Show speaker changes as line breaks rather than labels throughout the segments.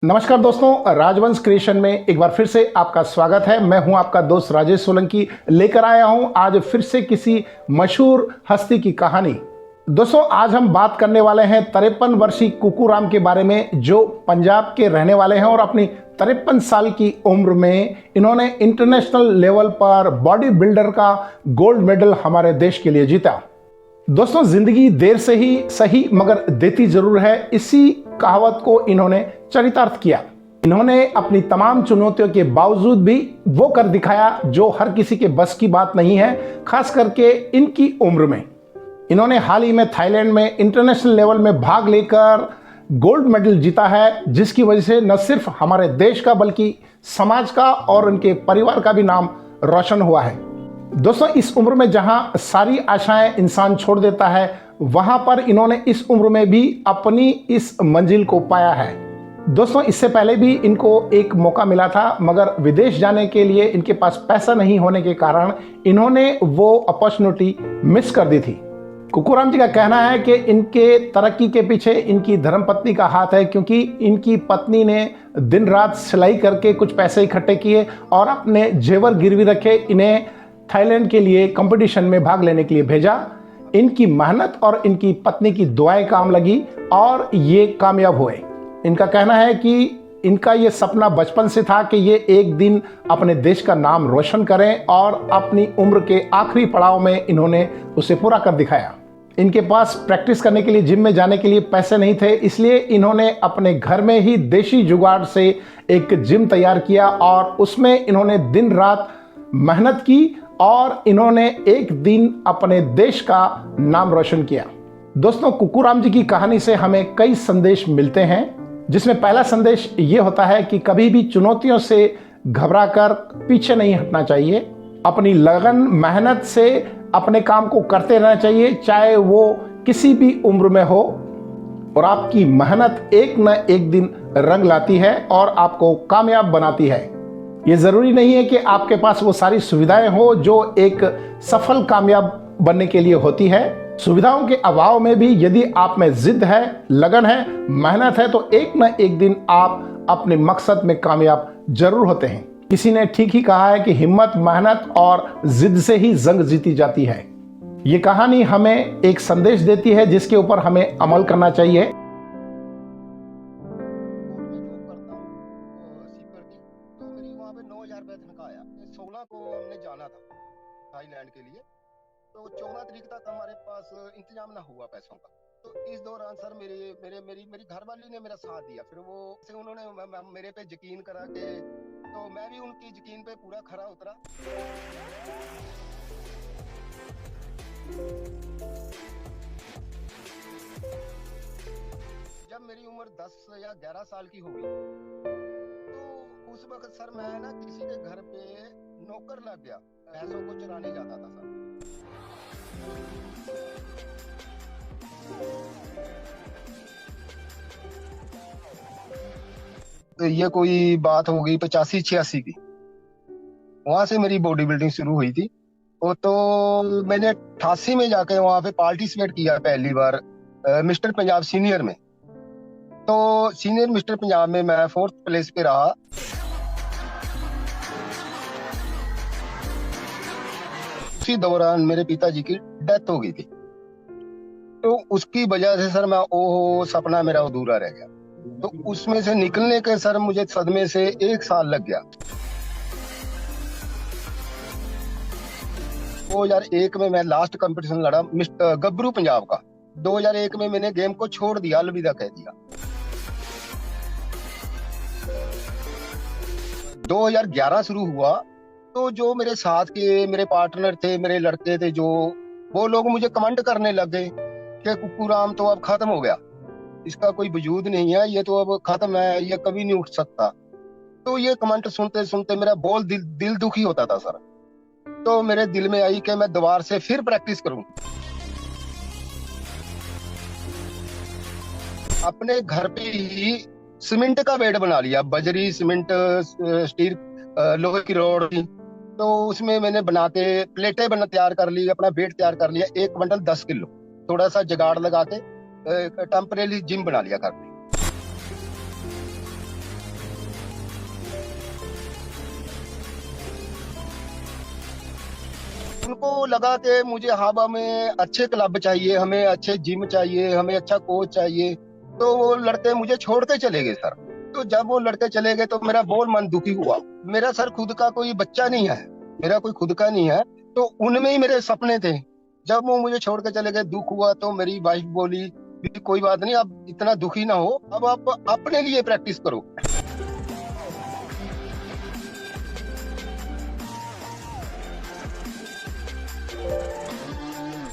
नमस्कार दोस्तों, राजवंश क्रिएशन में एक बार फिर से आपका स्वागत है। मैं हूं आपका दोस्त राजेश सोलंकी, लेकर आया हूं आज फिर से किसी मशहूर हस्ती की कहानी। दोस्तों, आज हम बात करने वाले हैं 53 वर्षीय कुकूराम के बारे में, जो पंजाब के रहने वाले हैं और अपनी 53 साल की उम्र में इन्होंने इंटरनेशनल लेवल पर बॉडी बिल्डर का गोल्ड मेडल हमारे देश के लिए जीता। दोस्तों, जिंदगी देर से ही सही मगर देती जरूर है, इसी कहावत को इन्होंने चरितार्थ किया। इन्होंने अपनी तमाम चुनौतियों के बावजूद भी वो कर दिखाया जो हर किसी के बस की बात नहीं है, खास करके इनकी उम्र में। इन्होंने हाल ही में थाईलैंड में इंटरनेशनल लेवल में भाग लेकर गोल्ड मेडल जीता है, जिसकी वजह से न सिर्फ हमारे देश का बल्कि समाज का और उनके परिवार का भी नाम रोशन हुआ है। दोस्तों, इस उम्र में जहां सारी आशाएं इंसान छोड़ देता है, वहां पर इन्होंने इस उम्र में भी अपनी इस मंजिल को पाया है। दोस्तों, इससे पहले भी इनको एक मौका मिला था, मगर विदेश जाने के लिए इनके पास पैसा नहीं होने के कारण इन्होंने वो अपॉर्चुनिटी मिस कर दी थी। कुकूराम जी का कहना है कि इनके तरक्की के पीछे इनकी धर्मपत्नी का हाथ है, क्योंकि इनकी पत्नी ने दिन रात सिलाई करके कुछ पैसे इकट्ठे किए और अपने जेवर गिरवी रखे इन्हें थाईलैंड के लिए कंपटीशन में भाग लेने के लिए भेजा। इनकी मेहनत और इनकी पत्नी की दुआएं काम लगी और ये कामयाब हुए। इनका कहना है कि इनका ये सपना बचपन से था कि ये एक दिन अपने देश का नाम रोशन करें, और अपनी उम्र के आखिरी पड़ाव में इन्होंने उसे पूरा कर दिखाया। इनके पास प्रैक्टिस करने के लिए जिम में जाने के लिए पैसे नहीं थे, इसलिए इन्होंने अपने घर में ही देशी जुगाड़ से एक जिम तैयार किया और उसमें इन्होंने दिन रात मेहनत की और इन्होंने एक दिन अपने देश का नाम रोशन किया। दोस्तों, कुकूराम जी की कहानी से हमें कई संदेश मिलते हैं, जिसमें पहला संदेश ये होता है कि कभी भी चुनौतियों से घबराकर पीछे नहीं हटना चाहिए। अपनी लगन मेहनत से अपने काम को करते रहना चाहिए, चाहे वो किसी भी उम्र में हो, और आपकी मेहनत एक न एक दिन रंग लाती है और आपको कामयाब बनाती है। ये जरूरी नहीं है कि आपके पास वो सारी सुविधाएं हो जो एक सफल कामयाब बनने के लिए होती है। सुविधाओं के अभाव में भी यदि आप में जिद है, लगन है, मेहनत है, तो एक न एक दिन आप अपने मकसद में कामयाब जरूर होते हैं। किसी ने ठीक ही कहा है कि हिम्मत, मेहनत और जिद से ही जंग जीती जाती है। ये कहानी हमें एक संदेश देती है जिसके ऊपर हमें अमल करना चाहिए।
वहाँ पे 9,000 रुपये तनख्वाह आया। 16 को हमने जाना था थाईलैंड के लिए, तो 14 तारीख तक हमारे पास इंतजाम ना हुआ पैसों का। तो इस दौरान सर मेरी घरवाली ने मेरा साथ दिया। फिर वो से उन्होंने मेरे पे यकीन करा के, तो मैं भी उनकी यकीन पे पूरा खरा उतरा। जब मेरी उम्र 10 या 11 साल की हो गई, तो उस वक्त सर मैं ना किसी के घर पे नौकर लग गया, भैंसों को चराने जाता था सर। तो ये कोई बात हो गई 85-86 की। वहां से मेरी बॉडी बिल्डिंग शुरू हुई थी। तो मैंने 88 में जाके वहां पे पार्टिसिपेट किया पहली बार मिस्टर पंजाब सीनियर में। तो सीनियर मिस्टर पंजाब में मैं 4th प्लेस पे रहा। उसी दौरान मेरे पिताजी की डेथ हो गई थी, तो उसकी वजह से सर मैं सपना मेरा अधूरा रह गया। तो उसमें से निकलने के सर मुझे सदमे से 1 साल लग गया। 2001 में मैं लास्ट कंपटीशन लड़ा मिस्टर गब्रू पंजाब का। 2001 में मैंने गेम को छोड़ दिया, अलविदा कह दिया। 2011 शुरू हुआ, तो जो मेरे साथ के मेरे पार्टनर थे, मेरे लड़के थे, जो वो लोग मुझे कमेंट करने लग गए कि कुकूराम तो अब खत्म हो गया, इसका कोई वजूद नहीं है, ये तो अब खत्म है, ये कभी नहीं उठ सकता। तो ये कमेंट सुनते सुनते मेरा बहुत दिल दुखी होता था सर। तो मेरे दिल में आई कि मैं दोबारा से फिर प्रैक्टिस करूं। अपने घर पे ही सीमेंट का बेड बना लिया, बजरी, सीमेंट, स्टील, लोहे की रॉड थी। तो उसमें मैंने बना के प्लेटें तैयार कर ली, अपना बेड तैयार कर लिया, 1 क्विंटल 10 किलो, थोड़ा सा जुगाड़ लगा के टेम्परेरी जिम बना लिया घर पे। उनको लगा कि मुझे हाँ हमें अच्छे क्लब चाहिए, हमें अच्छे जिम चाहिए, हमें अच्छा कोच चाहिए, तो वो लड़के मुझे छोड़ के चले गए सर। तो जब वो लड़के चले गए तो मेरा बहुत मन दुखी हुआ। मेरा सर खुद का कोई बच्चा नहीं है, मेरा कोई खुद का नहीं है, तो उनमें ही मेरे सपने थे। जब वो मुझे छोड़ के चले गए, दुख हुआ, तो मेरी वाइफ बोली कि कोई बात नहीं, अब इतना दुखी ना हो, अब आप अपने लिए प्रैक्टिस करो।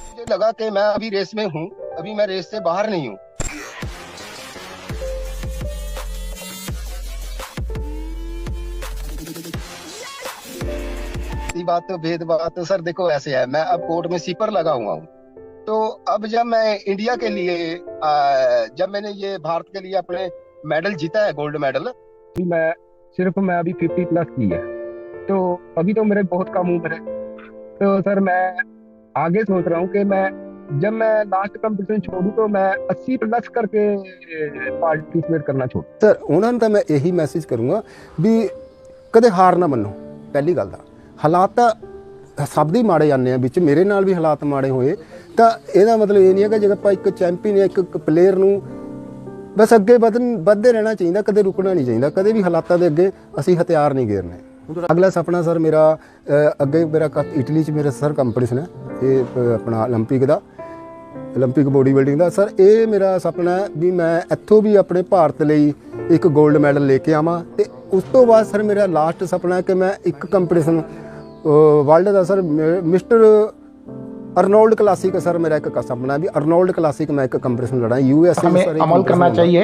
मुझे लगा कि मैं अभी रेस में हूँ, अभी मैं रेस से बाहर नहीं हूँ। बात तो भेद बात तो सर देखो ऐसे है, मैं अब कोर्ट में सीपर लगा हुआ हूँ। तो अब जब मैं इंडिया के लिए जब मैंने ये भारत के लिए अपने मेडल जीता है, गोल्ड मेडल,
मैं अभी 50 प्लस की है, तो अभी तो मेरे बहुत कम उम्र है। तो सर मैं आगे सोच रहा हूँ कि जब मैं लास्ट कंपटीशन छोड़ू तो मैं 80 प्लस करके पार्टिसिपेट करना छोड़ू।
सर ਉਹਨਾਂ ਨੂੰ ਤਾਂ ਮੈਂ ਇਹੀ ਮੈਸੇਜ ਕਰੂੰਗਾ ਵੀ ਕਦੇ ਹਾਰ ਨਾ ਮੰਨੋ। ਪਹਿਲੀ ਗੱਲ ਦਾ ਹਾਲਾਤ ਤਾਂ ਸਭ ਦੇ ਮਾੜੇ ਆਉਂਦੇ ਆ ਵਿੱਚ, ਮੇਰੇ ਨਾਲ ਵੀ ਹਾਲਾਤ ਮਾੜੇ ਹੋਏ, ਤਾਂ ਇਹਦਾ ਮਤਲਬ ਇਹ ਨਹੀਂ ਹੈ ਕਿ ਜੇ ਆਪਾਂ ਇੱਕ ਚੈਂਪੀਅਨ ਇੱਕ ਪਲੇਅਰ ਨੂੰ ਬਸ ਅੱਗੇ ਵੱਧਦੇ ਰਹਿਣਾ ਚਾਹੀਦਾ, ਕਦੇ ਰੁਕਣਾ ਨਹੀਂ ਚਾਹੀਦਾ, ਕਦੇ ਵੀ ਹਾਲਾਤਾਂ ਦੇ ਅੱਗੇ ਅਸੀਂ ਹਥਿਆਰ ਨਹੀਂ ਗੇਰਨੇ। ਅਗਲਾ ਸੁਪਨਾ ਸਰ ਮੇਰਾ ਅੱਗੇ ਮੇਰਾ ਇਟਲੀ 'ਚ ਮੇਰਾ ਸਰ ਕੰਪੀਟੀਸ਼ਨ ਹੈ ਇਹ ਆਪਣਾ 올림픽 ਬੋਡੀ ਬਿਲਡਿੰਗ ਦਾ। ਸਰ ਇਹ ਮੇਰਾ ਸੁਪਨਾ ਹੈ ਵੀ ਮੈਂ ਇੱਥੋਂ ਵੀ ਆਪਣੇ ਭਾਰਤ ਲਈ ਇੱਕ 골ਡ ਮੈਡਲ ਲੈ ਕੇ ਆਵਾਂ, ਤੇ ਉਸ ਤੋਂ ਬਾਅਦ ਸਰ ਮੇਰਾ ਲਾਸਟ ਸੁਪਨਾ ਹੈ ਕਿ ਮੈਂ ਇੱਕ ਕੰਪੀਟੀਸ਼ਨ वर्ल्ड का सर मिस्टर अर्नोल्ड क्लासिक है सर, मेरा एक सपना है भी अर्नोल्ड क्लासिक में एक कंपटीशन लड़ा है यूएस।
हमें अमल करना चाहिए।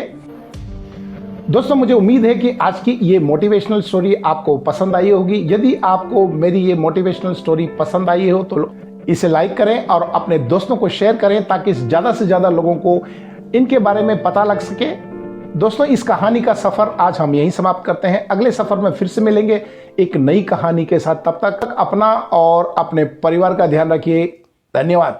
दोस्तों मुझे उम्मीद है कि आज की ये मोटिवेशनल स्टोरी आपको पसंद आई होगी। यदि आपको मेरी ये मोटिवेशनल स्टोरी पसंद आई हो तो इसे लाइक करें और अपने दोस्तों को शेयर करें ताकि ज़्यादा से ज़्यादा लोगों को इनके बारे में पता लग सके। दोस्तों इस कहानी का सफ़र आज हम यहीं समाप्त करते हैं। अगले सफ़र में फिर से मिलेंगे एक नई कहानी के साथ। तब तक अपना और अपने परिवार का ध्यान रखिए। धन्यवाद।